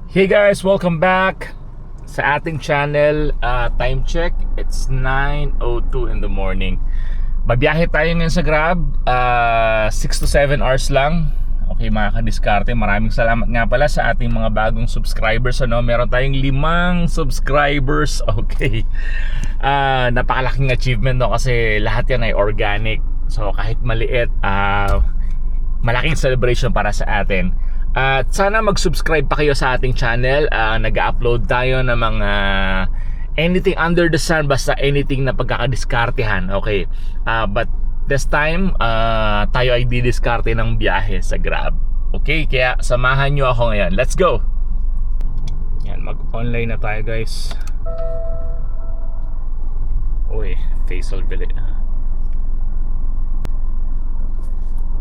Hey guys, welcome back sa ating channel. Time check, it's 9:02 in the morning. Babiyahe tayo ngayon sa Grab, 6 to 7 hours lang. Okay mga kadiskarte, maraming salamat nga pala sa ating mga bagong subscribers. Meron tayong 5 subscribers. Okay, napakalaking achievement kasi lahat yan ay organic. So kahit maliit, malaking celebration para sa atin. At sana mag-subscribe pa kayo sa ating channel. Nag-upload tayo ng mga anything under the sun, basta anything na pagkakadiskartehan. Okay, but this time tayo ay didiskarte ng biyahe sa Grab. Okay, kaya samahan nyo ako ngayon. Let's go! Yan, mag-online na tayo guys. Uy, facial bill.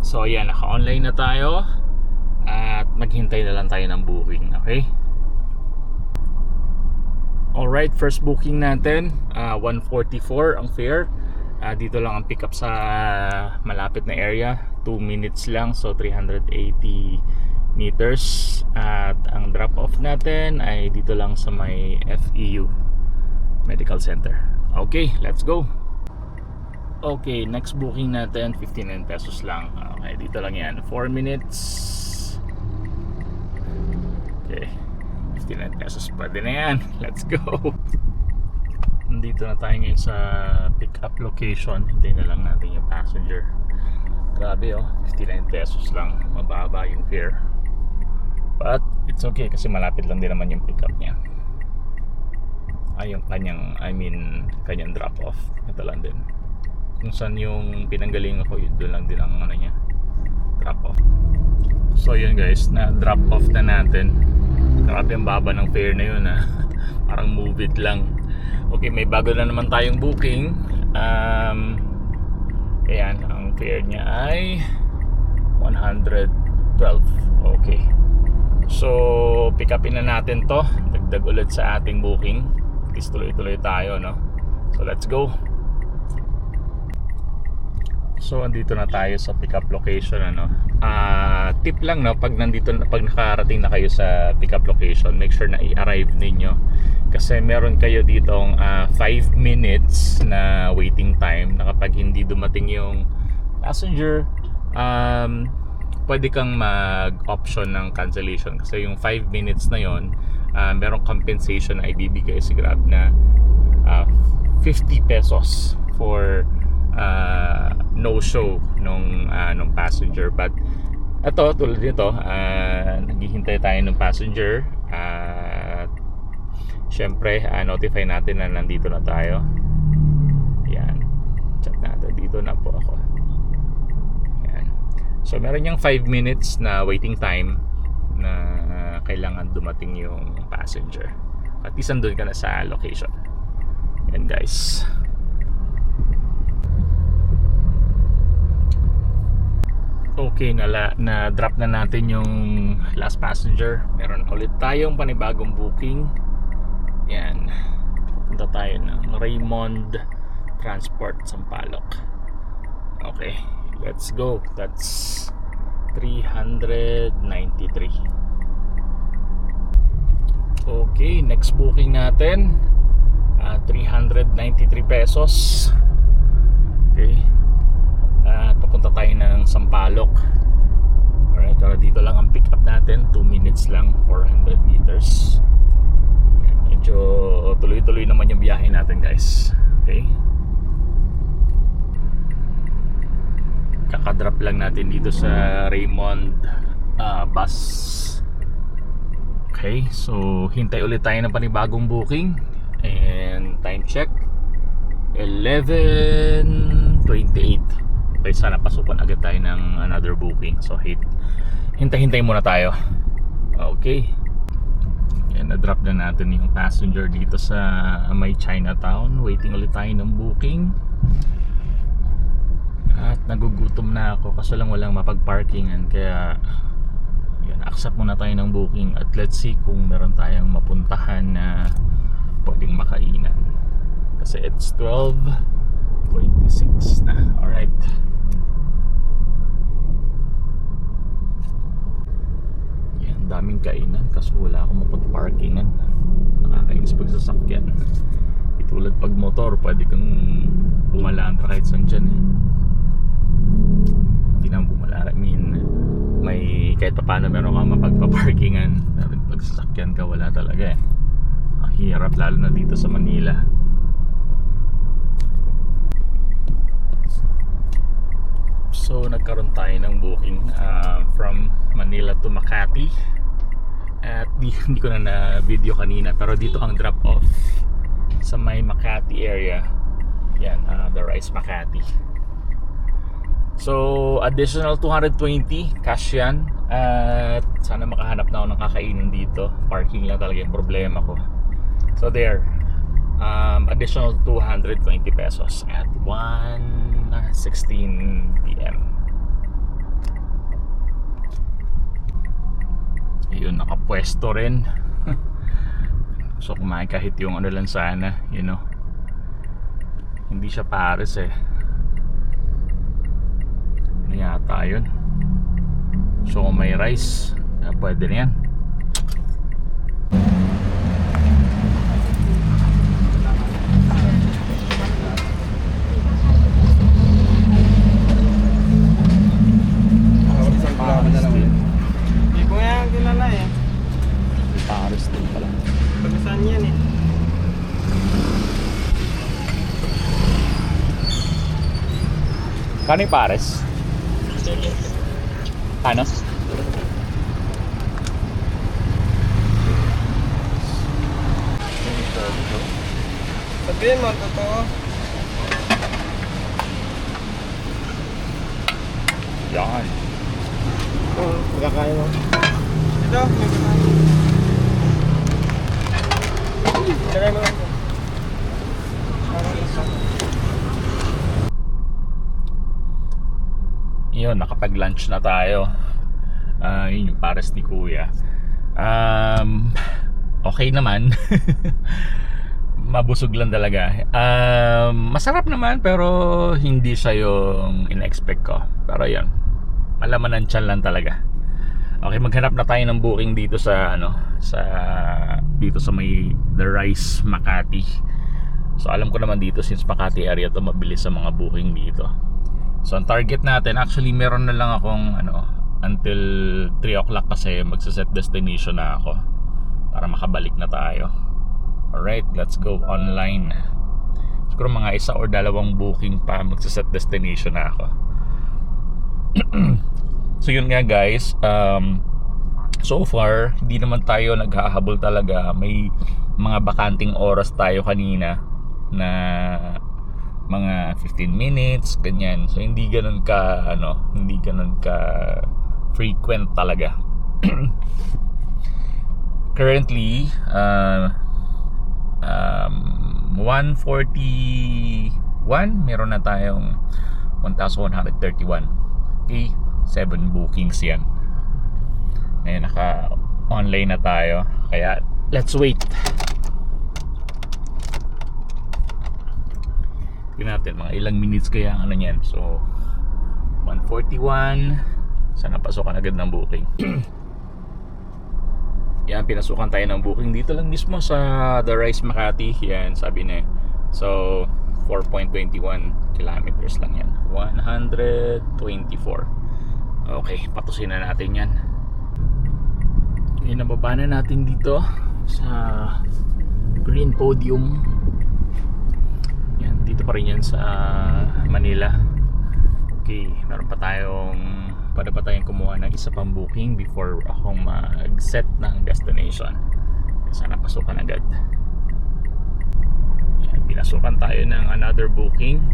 So yan, naka-online na tayo. At maghintay na lang tayo ng booking. Okay? Alright, first booking natin, 144 ang fare. Dito lang ang pick up sa malapit na area, 2 minutes lang, so 380 meters. At ang drop off natin ay dito lang sa may FEU Medical Center. Okay, let's go. Okay, next booking natin, 59 pesos lang. Okay, dito lang yan, 4 minutes. Okay, 59 pesos pa din na yan. Let's go. Nandito na tayo ngayon sa pick up location. Hintayin na lang natin yung passenger. Grabe 59 pesos lang. Mababa yung fare. But it's okay kasi malapit lang din naman yung pick up niya. Yung kanyang drop off. Ito lang din. Kung saan yung pinanggaling ako, yun doon lang din ang niya, drop off. So yun guys, na drop off na natin. Grabe ang baba ng fare na yun Parang move it lang. Okay, may bago na naman tayong booking. Ayan, ang fare niya ay 112. Okay, so pick upin na natin to. Dagdag ulit sa ating booking. At least tuloy-tuloy tayo, no? So let's go. So andito na tayo sa pick up location, tip lang, pag nakarating na kayo sa pick up location, make sure na i-arrive ninyo kasi meron kayo ditong 5 minutes na waiting time na kapag hindi dumating yung passenger, pwede kang mag-option ng cancellation kasi yung 5 minutes na yon, merong compensation na ibibigay si Grab na 50 pesos for no show nung passenger. But ito, tulad nito, naghihintay tayo ng passenger at syempre notify natin na nandito na tayo. Yan, chat natin, dito na po ako. Yan. So meron yung 5 minutes na waiting time na kailangan dumating yung passenger. At least andun ka na sa location. Yan guys. Okay, na drop na natin yung last passenger. Meron ulit tayong panibagong booking. Yan, punta tayo ng Raymond Transport Sampaloc. Okay, let's go. That's 393. Okay, next booking natin, 393 pesos. Okay, papunta tayo ng Sampaloc. Alright, dito lang ang pick up natin, 2 minutes lang, 400 meters. Medyo tuloy-tuloy naman yung biyahe natin guys. Okay, kakadrop lang natin dito sa Raymond bus. Okay, so hintay ulit tayo ng panibagong booking. And time check, 11:28. Okay, sana pasukan agad tayo ng another booking. So hintay-hintay muna tayo. Okay, yan, na-drop na natin yung passenger dito sa may Chinatown. Waiting ulit tayo ng booking. At nagugutom na ako kasi lang walang mapag-parkingan. Kaya yan, accept muna tayo ng booking. At let's see kung meron tayong mapuntahan na pwedeng makainan. Kasi it's 12:26 na. Alright, yan, daming kainan kaso wala akong mapag-parkingan. Nakakainis pag sasakyan. Itulad pag motor, pwede kang bumalaan kahit saan dyan eh. Hindi naman bumalaan, I mean may kahit pa paano meron kang mapagpa-parkingan. Pero pag sasakyan ka, wala talaga eh. Ang hirap lalo na dito sa Manila. So nagkaroon tayo ng booking from Manila to Makati. At hindi ko na video kanina, pero dito ang drop off sa may Makati area. Yan, the Rise Makati. So additional 220 cash yan. At sana makahanap na ako ng kakainin dito. Parking lang talaga yung problema ko. So there, additional 220 pesos at 1:16 PM. Ayun, nakapwesto rin. So kumain kahit yung ano lang sana, you know. Hindi siya pares eh. Ano yata yun? So kung may rice, pwede na yan. Hindi ko nga kilala eh. Pares din pala. Pagkasaan yan eh. Kano yung pares? Ano? Sabihin mo, totoo. Yan. Pagkakain mo. Ito, may kakain. Lagay mo lang. Yun, nakapag-lunch na tayo. Yun yung pares ni Kuya. Okay naman. Mabusog lang talaga. Masarap naman pero hindi siya yung in-expect ko. Pero yun, malaman ng tiyan lang talaga. Okay, maghanap na tayo ng booking dito sa dito sa may The Rise Makati. So alam ko naman dito, since Makati area to, mabilis sa mga booking dito. So ang target natin, actually meron na lang akong until 3 o'clock kasi magsaset destination na ako para makabalik na tayo. Alright, let's go online. Siguro mga 1 or 2 booking pa, magsaset destination na ako. So yun nga guys, so far hindi naman tayo naghahabol talaga. May mga bakanting oras tayo kanina na mga 15 minutes ganyan. So hindi ganun ka frequent talaga. Currently 141, meron na tayong 1,131. Okay, 7 bookings yan. Ngayon naka-online na tayo, kaya let's wait. Tignan natin mga ilang minutes kaya ang ano niyan. So 141, sana pasukan agad ng booking. Yan, pinasukan tayo ng booking dito lang mismo sa The Rise Makati. Yan, sabi na. So 4.21 kilometers lang yan. 124. Okay, patusin na natin yan. Okay, nababa na natin dito sa Green Podium. Yan, dito pa rin yan sa Manila. Okay, meron pa tayong kumuha ng isa pang booking before akong mag-set ng destination. Sana pasukan agad. Yan, pinasukan tayo ng another booking.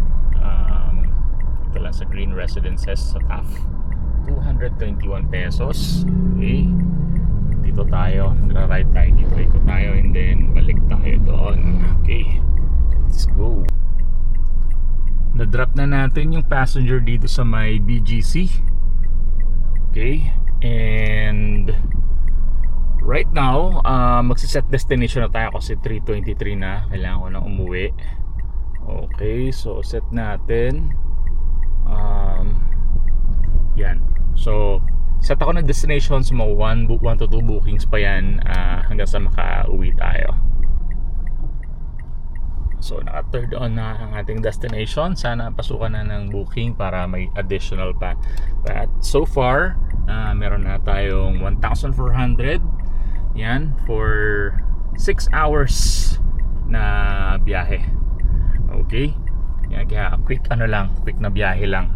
Ito lang sa Green Residences sa TAF. 221 pesos. Okay, dito tayo, nagra-ride tayo dito, ikot tayo and then balik tayo doon. Okay, let's go. Na-drop na natin yung passenger dito sa may BGC. Okay, and right now magsiset destination na tayo kasi 3:23 na, kailangan ko na umuwi. Okay, so set natin yan. So set ako ng destinations mo 1 to 2 bookings pa yan hanggang sa makauwi tayo. So naka-third on na ang ating destination. Sana pasukan na ng booking para may additional pa. But so far, meron na tayong 1,400. Yan, for 6 hours na biyahe. Okay? Yan, kaya quick na biyahe lang.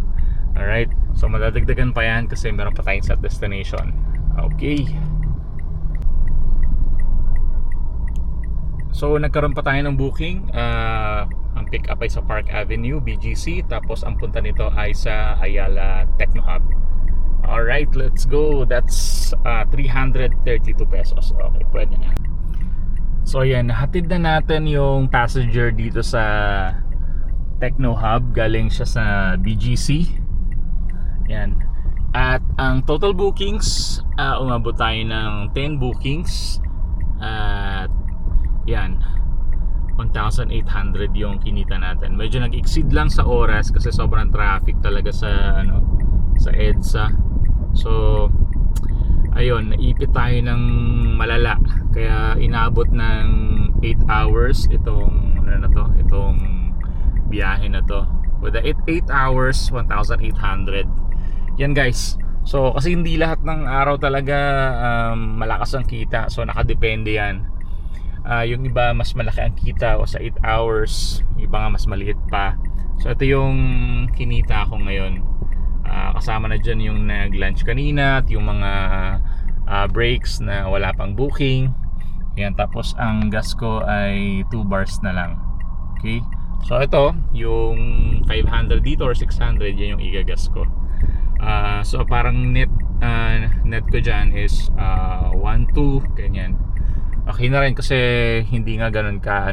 Alright? So madadagdagan pa yan kasi meron pa tayong set destination. Okay. So nagkaroon pa tayo ng booking. Ang pick up ay sa Park Avenue, BGC. Tapos ang punta nito ay sa Ayala Techno Hub. Alright, let's go. That's 332 pesos. Okay, pwede na. So ayan, nahatid na natin yung passenger dito sa Techno Hub. Galing siya sa BGC. Yan. At ang total bookings, umabot tayo ng 10 bookings. At yan, 1,800 yung kinita natin. Medyo nag-exceed lang sa oras kasi sobrang traffic talaga sa sa EDSA. So ayun, naipit tayo ng malala. Kaya inabot ng 8 hours itong itong biyahe na to. With the 8 hours, 1,800. Yan guys. So kasi hindi lahat ng araw talaga malakas ang kita. So nakadepende yan. Yung iba mas malaki ang kita o sa 8 hours, iba nga mas maliit pa. So ito yung kinita ko ngayon. Kasama na dyan yung nag-lunch kanina at yung mga breaks na wala pang booking. Yan, tapos ang gas ko ay 2 bars na lang. Okay? So ito, yung 500 dito or 600, yan yung igagas ko. So parang net ko dyan is 1, 2, ganyan. Okay na rin kasi hindi nga ganun ka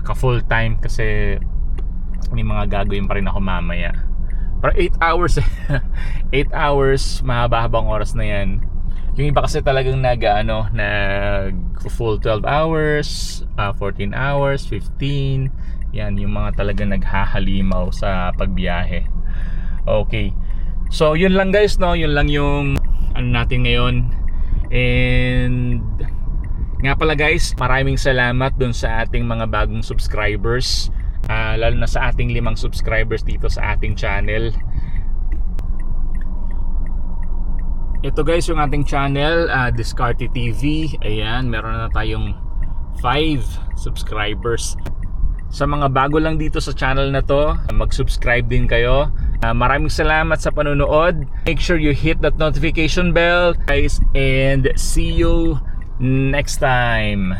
ka full time kasi may mga gagawin pa rin ako mamaya. Pero 8 hours 8 hours, mahaba-habang oras na yan. Yung iba kasi talagang nag full 12 hours, 14 hours, 15. Yan yung mga talagang naghahalimaw sa pagbiyahe. Okay. So yun lang guys, no, yun lang yung natin ngayon. And nga pala guys, maraming salamat dun sa ating mga bagong subscribers, lalo na sa ating 5 subscribers dito sa ating channel. Ito guys yung ating channel, Discarte TV. Ayan, meron na tayong 5 subscribers. Sa mga bago lang dito sa channel na to, mag-subscribe din kayo. Maraming salamat sa panonood. Make sure you hit that notification bell guys, and see you next time.